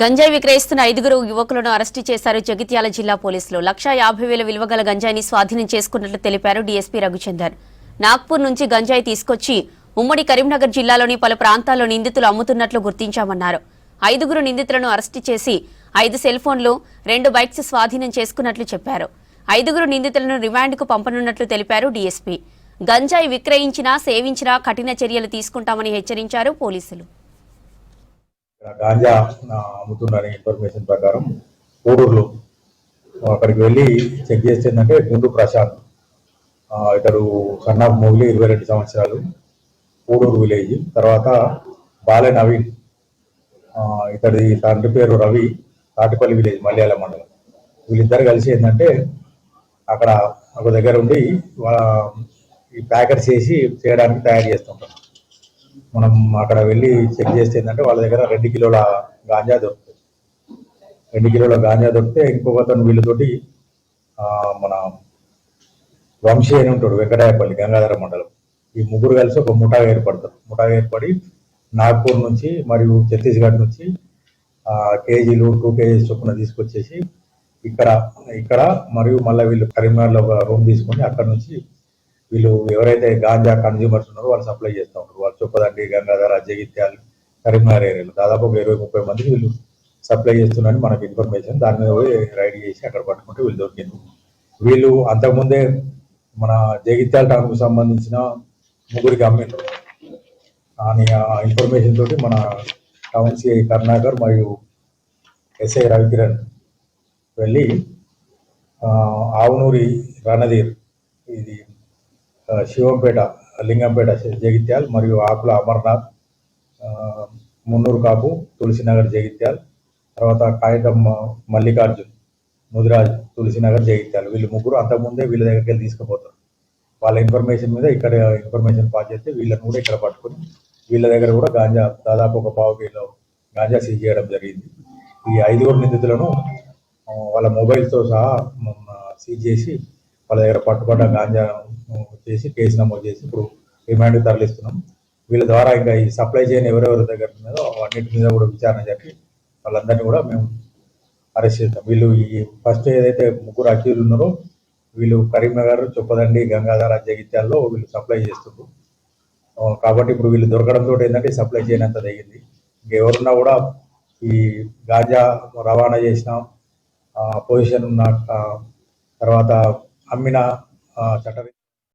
గంజాయి విక్రయిస్తున్న 5 యువకులను అరెస్టు చేశారు జగిత్యాల జిల్లా పోలీసులు. 1,50,000 విలువగల గంజాయిని స్వాధీనం చేసుకున్నట్లు తెలిపారు డీఎస్పీ రఘుచందర్. నాగ్పూర్ నుంచి గంజాయి తీసుకొచ్చి ఉమ్మడి కరీంనగర్ జిల్లాలోని పలు ప్రాంతాల్లో నిందితులు అమ్ముతున్నట్లు గుర్తించామన్నారు. 5 నిందితులను అరెస్టు చేసి 5 సెల్ ఫోన్లు 2 బైక్స్ స్వాధీనం చేసుకున్నట్లు చెప్పారు. 5 నిందితులను రిమాండ్కు పంపనున్నట్లు తెలిపారు డీఎస్పీ. గంజాయి విక్రయించినా సేవించినా కఠిన చర్యలు తీసుకుంటామని హెచ్చరించారు పోలీసులు. గాంజా అమ్ముతున్నారనే ఇన్ఫర్మేషన్ ప్రకారం కోడూరులో అక్కడికి వెళ్ళి చెక్ చేస్తే ఏంటంటే గుండు ప్రశాంత్ ఇతడు సన్ ఆఫ్ మొగిలి 22 సంవత్సరాలు కోడూరు విలేజ్. తర్వాత బాలే నవీన్ ఇతడి తండ్రి పేరు రవి తాటిపల్లి విలేజ్ మలయాళ మండలం. వీళ్ళిద్దరు కలిసి ఏంటంటే అక్కడ ఒక దగ్గర ఉండి ఈ ప్యాకెట్స్ చేసి చేయడానికి తయారు చేస్తుంటారు. మనం అక్కడ వెళ్ళి చెక్ చేస్తే ఏంటంటే వాళ్ళ దగ్గర 2 కిలోల గాంజా దొరుకుతుంది. 2 కిలోల గాంజా దొరికితే ఇంకొకతను వీళ్ళతోటి మన వంశీ అని ఉంటాడు వెంకటాయపల్లి గంగాధర మండలం. ఈ ముగ్గురు కలిసి ఒక ముఠాగా ఏర్పడతారు. ముఠాగా ఏర్పడి నాగ్పూర్ నుంచి మరియు ఛత్తీస్గఢ్ నుంచి కేజీలు 2 కేజీస్ చొప్పున తీసుకొచ్చేసి ఇక్కడ మరియు మళ్ళీ వీళ్ళు కరీంనగర్లో ఒక రూమ్ తీసుకొని అక్కడ నుంచి వీళ్ళు ఎవరైతే గాంజా కన్జ్యూమర్స్ ఉన్నారో వాళ్ళు సప్లై చేస్తూ ఉంటారు. వాళ్ళు చొప్పదండి, గంగాధర, జగిత్యాల, కరీంనగర్ ఏరియాలో దాదాపు ఒక 20-30 మందికి వీళ్ళు సప్లై చేస్తున్నారని మనకి ఇన్ఫర్మేషన్. దాని మీద పోయి రైడ్ చేసి అక్కడ పట్టుకుంటే వీళ్ళు దొరికింది. వీళ్ళు అంతకుముందే మన జగిత్యాల టౌన్కు సంబంధించిన 3 అమ్మిండ్రు అని ఇన్ఫర్మేషన్ తోటి మన టౌన్ సిఐ కరుణాకర్ మరియు ఎస్ఐ రవికిరణ్ వెళ్ళి ఆవునూరి రణధీర్, ఇది శివంపేట, లింగంపేట, జగిత్యాల్ మరియు ఆకుల అమర్నాథ్, మున్నూరు కాపు, తులసినగర్ జగిత్యాల్, తర్వాత కాగితం మల్లికార్జున్, ముదిరాజ్, తులసినగర్ జగిత్యాల్. వీళ్ళు 3 అంతకుముందే వీళ్ళ దగ్గరికి వెళ్ళి తీసుకుపోతారు. వాళ్ళ ఇన్ఫర్మేషన్ మీద ఇక్కడ ఇన్ఫర్మేషన్ పాస్ చేస్తే వీళ్ళని కూడా ఇక్కడ పట్టుకుని వీళ్ళ దగ్గర కూడా గాంజా దాదాపు ఒక 1/2 కిలో గాంజా సీజ్ చేయడం జరిగింది. ఈ 5 నిందితులను వాళ్ళ మొబైల్తో సహా సీజ్ చేసి వాళ్ళ దగ్గర పట్టుబడ్డ గాంజా చేసి కేసు నమోదు చేసి ఇప్పుడు రిమాండ్కి తరలిస్తున్నాం. వీళ్ళ ద్వారా ఇంకా ఈ సప్లై చేయని ఎవరెవరి దగ్గర ఉన్నదో అన్నింటి మీద కూడా విచారణ జరిపి వాళ్ళందరినీ కూడా మేము అరెస్ట్ చేస్తాం. వీళ్ళు ఈ ఫస్ట్ ఏదైతే 3 అక్యూజ్డ్ ఉన్నారో వీళ్ళు కరీంనగర్, చొప్పదండి, గంగాధర, జగిత్యాల్లో వీళ్ళు సప్లై చేస్తున్నారు. కాబట్టి ఇప్పుడు వీళ్ళు దొరకడంతో ఏంటంటే సప్లై చేయనంత తగ్గింది. ఇంకెవరున్నా కూడా ఈ గాంజా రవాణా చేసిన పొజిషన్ ఉన్న తర్వాత అమ్మిన చట్ట